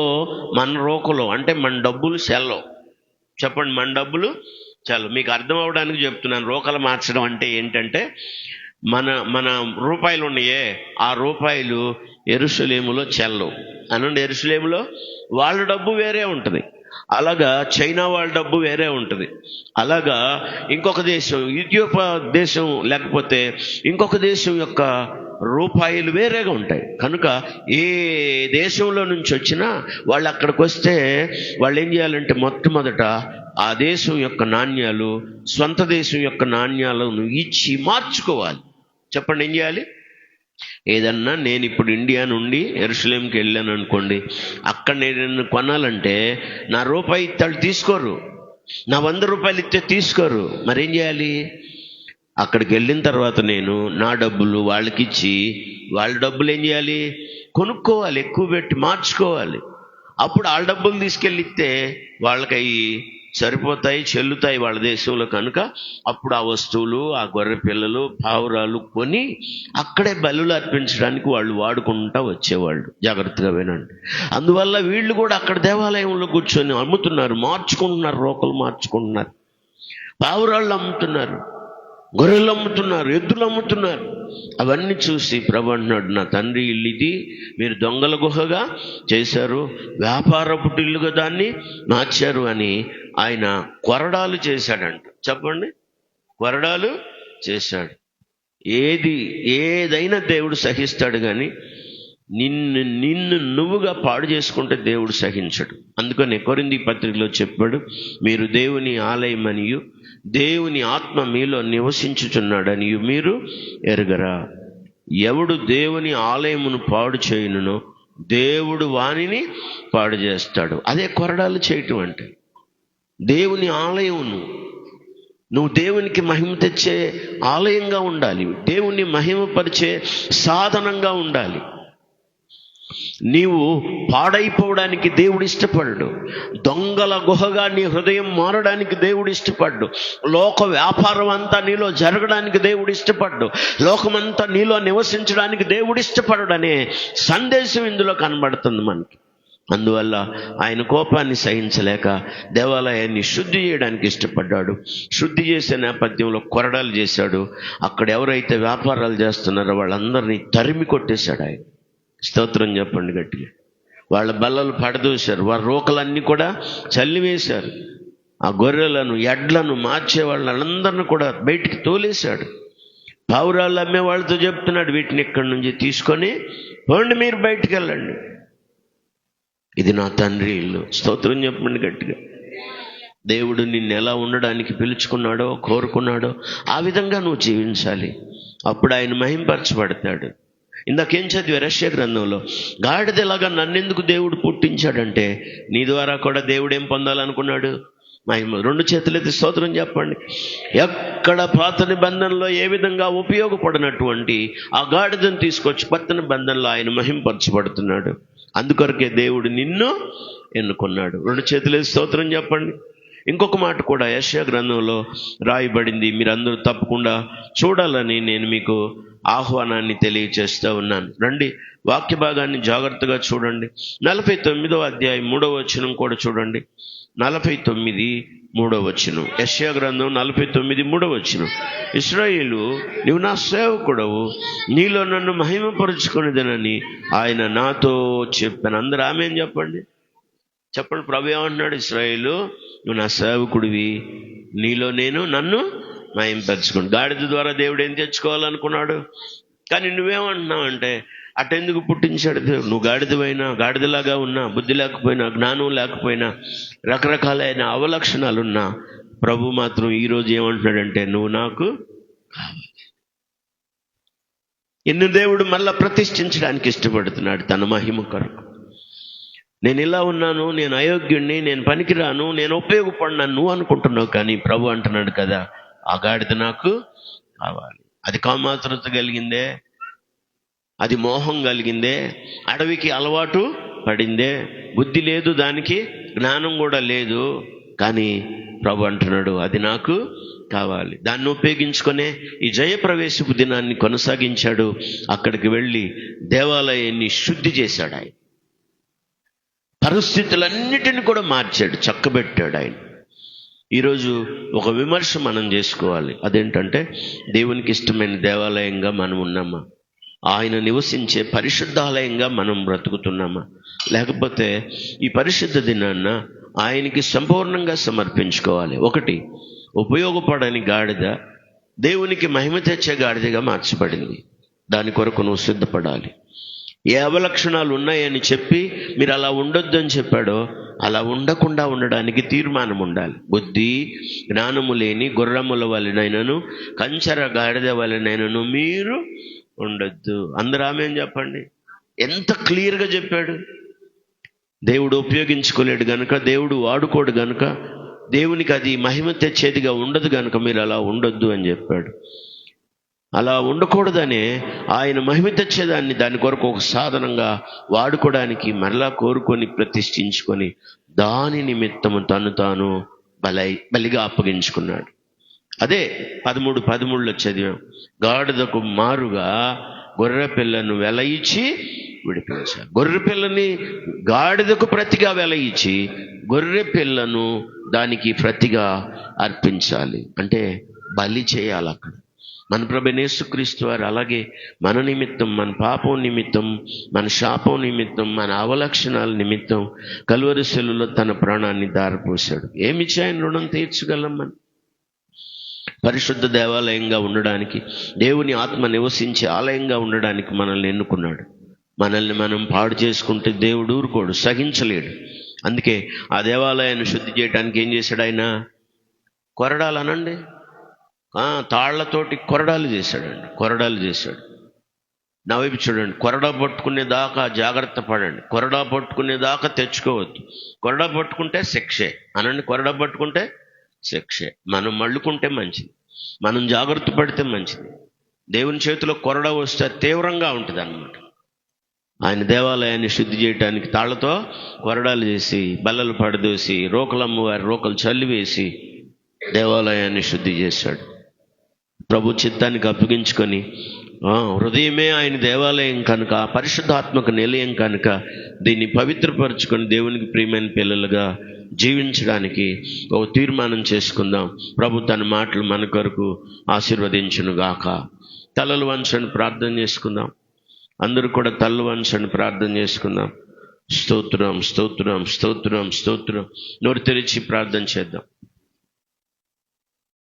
మన రోకలు అంటే మన డబ్బులు సెల్లవు. చెప్పండి, మన డబ్బులు సెల్లవు. మీకు అర్థం అవడానికి చెప్తున్నాను. రోకలు మార్చడం అంటే ఏంటంటే, మన రూపాయలు ఉన్నాయే, ఆ రూపాయలు యెరూషలేములో చెల్లవు అనండి. యెరూషలేములో వాళ్ళ డబ్బు వేరే ఉంటుంది, అలాగా చైనా వాళ్ళ డబ్బు వేరే ఉంటుంది, అలాగా ఇంకొక దేశం ఇథియోపియా దేశం లేకపోతే ఇంకొక దేశం యొక్క రూపాయలు వేరేగా ఉంటాయి. కనుక ఏ దేశంలో నుంచి వచ్చినా వాళ్ళు అక్కడికి వస్తే వాళ్ళు ఏం చేయాలంటే మొట్టమొదట ఆ దేశం యొక్క నాణ్యాలు, స్వంత దేశం యొక్క నాణ్యాలను ఇచ్చి మార్చుకోవాలి. చెప్పండి, ఏం చేయాలి? ఏదన్నా నేను ఇప్పుడు ఇండియా నుండి యెరూషలేంకి వెళ్ళాను అనుకోండి, అక్కడ నేను కొనాలంటే నా రూపాయి ఇస్తాడు తీసుకోరు, నా 100 రూపాయలు ఇస్తే తీసుకోరు. మరేం చేయాలి? అక్కడికి వెళ్ళిన తర్వాత నేను నా డబ్బులు వాళ్ళకి ఇచ్చి వాళ్ళ డబ్బులు ఏం చేయాలి? కొనుక్కోవాలి, ఎక్కువ పెట్టి మార్చుకోవాలి. అప్పుడు వాళ్ళ డబ్బులు తీసుకెళ్ళి ఇస్తే వాళ్ళకి అవి సరిపోతాయి, చెల్లుతాయి వాళ్ళ దేశంలో. కనుక అప్పుడు ఆ వస్తువులు, ఆ గొర్రె పిల్లలు, పావురాలు కొని అక్కడే బలులు అర్పించడానికి వాళ్ళు వాడుకుంటూ వచ్చేవాళ్ళు. జాగ్రత్తగా వినండి. అందువల్ల వీళ్ళు కూడా అక్కడ దేవాలయంలో కూర్చొని అమ్ముతున్నారు, మార్చుకుంటున్నారు, రోకలు మార్చుకుంటున్నారు, పావురాళ్ళు అమ్ముతున్నారు, గొర్రెలు అమ్ముతున్నారు, ఎద్దులు అమ్ముతున్నారు. అవన్నీ చూసి ప్రభు అంటున్నాడు, నా తండ్రి ఇల్లు ఇది, మీరు దొంగల గుహగా చేశారు, వ్యాపారపు ఇల్లుగా దాన్ని మార్చారు అని ఆయన కొరడాలు చేశాడంట. చెప్పండి, కొరడాలు చేశాడు. ఏదైనా దేవుడు సహిస్తాడు, కానీ నిన్ను నువ్వుగా పాడు చేసుకుంటే దేవుడు సహించడు. అందుకని కొరింథీ పత్రికలో చెప్పాడు, మీరు దేవుని ఆలయమనియు దేవుని ఆత్మ మీలో నివసించుచున్నాడని మీరు ఎరుగరా? ఎవడు దేవుని ఆలయమును పాడు చేయునునో దేవుడు వానిని పాడు చేస్తాడు. అదే కొరడాలు చేయటం అంటే. దేవుని ఆలయమును నువ్వు దేవునికి మహిమ తెచ్చే ఆలయంగా ఉండాలి, దేవుని మహిమపరిచే సాధనంగా ఉండాలి. నీవు పాడైపోవడానికి దేవుడు ఇష్టపడ్డు, దొంగల గుహగా నీ హృదయం మారడానికి దేవుడు ఇష్టపడ్డు, లోక వ్యాపారం అంతా నీలో జరగడానికి దేవుడు ఇష్టపడ్డు, లోకమంతా నీలో నివసించడానికి దేవుడు ఇష్టపడనే సందేశం ఇందులో కనబడుతుంది మనకి. అందువల్ల ఆయన కోపాన్ని సహించలేక దేవాలయాన్ని శుద్ధి చేయడానికి ఇష్టపడ్డాడు. శుద్ధి చేసే నేపథ్యంలో కొరడాలు చేశాడు. అక్కడ ఎవరైతే వ్యాపారాలు చేస్తున్నారో వాళ్ళందరినీ తరిమి కొట్టేశాడు ఆయన. స్తోత్రం చెప్పండి గట్టిగా. వాళ్ళ బల్లలు పడదూశారు, వారి రోకలన్నీ కూడా చల్లివేశారు. ఆ గొర్రెలను ఎడ్లను మార్చే వాళ్ళందరినీ కూడా బయటికి తోలేశాడు. పావురాళ్ళు అమ్మే వాళ్ళతో చెప్తున్నాడు, వీటిని ఇక్కడి నుంచి తీసుకొని పోండి, మీరు బయటికి వెళ్ళండి, ఇది నా తండ్రి ఇల్లు. స్తోత్రం చెప్పండి గట్టిగా. దేవుడు నిన్ను ఎలా ఉండడానికి పిలుచుకున్నాడో, కోరుకున్నాడో ఆ విధంగా నువ్వు జీవించాలి. అప్పుడు ఆయన మహింపరచబడతాడు. ఇందాకేం చదివా యెషయా గ్రంథంలో? గాడిదలాగా నన్నెందుకు దేవుడు పుట్టించాడంటే నీ ద్వారా కూడా దేవుడు ఏం పొందాలనుకున్నాడు? మహిమ. రెండు చేతులెత్తి స్తోత్రం చెప్పండి. ఎక్కడ పాత నిబంధనలో ఏ విధంగా ఉపయోగపడినటువంటి ఆ గాడిదను తీసుకొచ్చి కొత్త నిబంధనలో ఆయన మహింపరచబడుతున్నాడు. అందుకొరకే దేవుడు నిన్ను ఎన్నుకున్నాడు. రెండు చేతులెత్తి స్తోత్రం చెప్పండి. ఇంకొక మాట కూడా యెషయా గ్రంథంలో రాయబడింది, మీరందరూ తప్పకుండా చూడాలని నేను మీకు ఆహ్వానాన్ని తెలియచేస్తూ ఉన్నాను. రండి, వాక్య భాగాన్ని జాగ్రత్తగా చూడండి. 49వ అధ్యాయం 3వ వచనం కూడా చూడండి. 49 3వ వచనం, యెషయా గ్రంథం 49 3వ వచనం. ఇశ్రాయేలు, నీవు నా సేవకుడవు, నీలో నన్ను మహిమపరుచుకునేదనని ఆయన నాతో చెప్పాను. అందరూ ఆమేన్ చెప్పండి. చెప్పండి. ప్రభు ఏమంటున్నాడు? ఇశ్రాయేలు, నువ్వు నా సేవకుడివి, నీలో నేను నన్ను మహింపరచుకోండి. గాడిద ద్వారా దేవుడు ఏం తెచ్చుకోవాలనుకున్నాడు? కానీ నువ్వేమంటున్నావు అంటే, అటెందుకు పుట్టించాడు దేవుడు? నువ్వు గాడిదవైనా, గాడిదలాగా ఉన్నా, బుద్ధి లేకపోయినా, జ్ఞానం లేకపోయినా, రకరకాలైన అవలక్షణాలున్నా, ప్రభు మాత్రం ఈరోజు ఏమంటున్నాడంటే, నువ్వు నాకు కావాలి. ఎన్ని దేవుడు మళ్ళా ప్రతిష్ఠించడానికి ఇష్టపడుతున్నాడు తన మహిమ కొరకు. నేను ఇలా ఉన్నాను, నేను అయోగ్యుణ్ణి, నేను పనికిరాను, నేను ఉపయోగపడినాను నువ్వు అనుకుంటున్నావు. కానీ ప్రభు అంటున్నాడు కదా, ఆ గాడిద నాకు కావాలి. అది కామాతురత కలిగిందే, అది మోహం కలిగిందే, అడవికి అలవాటు పడిందే, బుద్ధి లేదు దానికి, జ్ఞానం కూడా లేదు. కానీ ప్రభు అంటున్నాడు, అది నాకు కావాలి. దాన్ని ఉపయోగించుకునే ఈ జయప్రవేశపు దినాన్ని కొనసాగించాడు. అక్కడికి వెళ్ళి దేవాలయాన్ని శుద్ధి చేశాడు. ఆయన పరిస్థితులన్నిటిని కూడా మార్చాడు, చక్కబెట్టాడు ఆయన. ఈరోజు ఒక విమర్శ మనం చేసుకోవాలి. అదేంటంటే, దేవునికి ఇష్టమైన దేవాలయంగా మనం ఉన్నామా? ఆయన నివసించే పరిశుద్ధాలయంగా మనం బ్రతుకుతున్నామా? లేకపోతే ఈ పరిశుద్ధ దినాన్న ఆయనకి సంపూర్ణంగా సమర్పించుకోవాలి. ఒకటి, ఉపయోగపడని గాడిద దేవునికి మహిమ తెచ్చే గాడిదగా మార్చబడింది. దాని కొరకు నువ్వు సిద్ధపడాలి. ఏ అవలక్షణాలు ఉన్నాయని చెప్పి మీరు అలా ఉండొద్దు అని చెప్పాడో అలా ఉండకుండా ఉండడానికి తీర్మానం ఉండాలి. బుద్ధి జ్ఞానము లేని గుర్రముల వలనైనను కంచర గాడిద వలనైనను మీరు ఉండొద్దు. అందరూ ఆమేన్ చెప్పండి. ఎంత క్లియర్గా చెప్పాడు. దేవుడు ఉపయోగించుకోలేడు గనుక, దేవుడు వాడుకోడు గనుక, దేవునికి అది మహిమ తెచ్చేదిగా ఉండదు గనుక మీరు అలా ఉండొద్దు అని చెప్పాడు. అలా ఉండకూడదనే ఆయన మహిమ తెచ్చేదాన్ని దాని కొరకు ఒక సాధనంగా వాడుకోవడానికి మరలా కోరుకొని ప్రతిష్ఠించుకొని దాని నిమిత్తము తను తాను బలిగా అప్పగించుకున్నాడు. అదే 13:13లో చదివాం. గాడిదకు మారుగా గొర్రె పిల్లను వెల ఇచ్చి విడిపించాలి. గొర్రె పిల్లని గాడిదకు ప్రతిగా వెల ఇచ్చి గొర్రె పిల్లను దానికి ప్రతిగా అర్పించాలి. అంటే బలి చేయాలి. అక్కడ మన ప్రభువైన యేసుక్రీస్తు వారు అలాగే మన నిమిత్తం, మన పాపం నిమిత్తం, మన శాపం నిమిత్తం, మన అవలక్షణాల నిమిత్తం కల్వరి శిలువలో తన ప్రాణాన్ని దారపోశాడు. ఏమిచ్చి ఆయన రుణం తీర్చగలం? మనం పరిశుద్ధ దేవాలయంగా ఉండడానికి, దేవుని ఆత్మ నివసించే ఆలయంగా ఉండడానికి మనల్ని ఎన్నుకున్నాడు. మనల్ని మనం పాడు చేసుకుంటే దేవుడు ఊరుకోడు, సహించలేడు. అందుకే ఆ దేవాలయాన్ని శుద్ధి చేయడానికి ఏం చేశాడు ఆయన? కొరడాలు అనండి, తాళ్లతోటి కొరడాలు చేశాడండి. కొరడాలు చేశాడు. నా వైపు చూడండి. కొరడా పట్టుకునే దాకా జాగ్రత్త పడండి. కొరడా పట్టుకునే దాకా తెచ్చుకోవద్దు. కొరడా పట్టుకుంటే శిక్షే అనండి. కొరడా పట్టుకుంటే శిక్షే. మనం మళ్ళుకుంటే మంచిది, మనం జాగ్రత్త పడితే మంచిది. దేవుని చేతిలో కొరడా వస్తే తీవ్రంగా ఉంటుంది అన్నమాట. ఆయన దేవాలయాన్ని శుద్ధి చేయడానికి తాళ్లతో కొరడాలు చేసి, బల్లలు పడదోసి, రోకలమ్మ వారి రోకలు చల్లివేసి దేవాలయాన్ని శుద్ధి చేశాడు. ప్రభు చిత్తానికి అప్పగించుకొని, హృదయమే ఆయన దేవాలయం కనుక, పరిశుద్ధాత్మక నిలయం కనుక దీన్ని పవిత్రపరచుకొని దేవునికి ప్రియమైన పిల్లలుగా జీవించడానికి ఒక తీర్మానం చేసుకుందాం. ప్రభు తన మాటలు మన కొరకు ఆశీర్వదించును గాక. తలలు వంచని ప్రార్థన చేసుకుందాం. అందరూ కూడా తలలు వంచని ప్రార్థన చేసుకుందాం. స్తోత్రం, స్తోత్రం, స్తోత్రం, స్తోత్రం. నోరు తెరిచి ప్రార్థన చేద్దాం.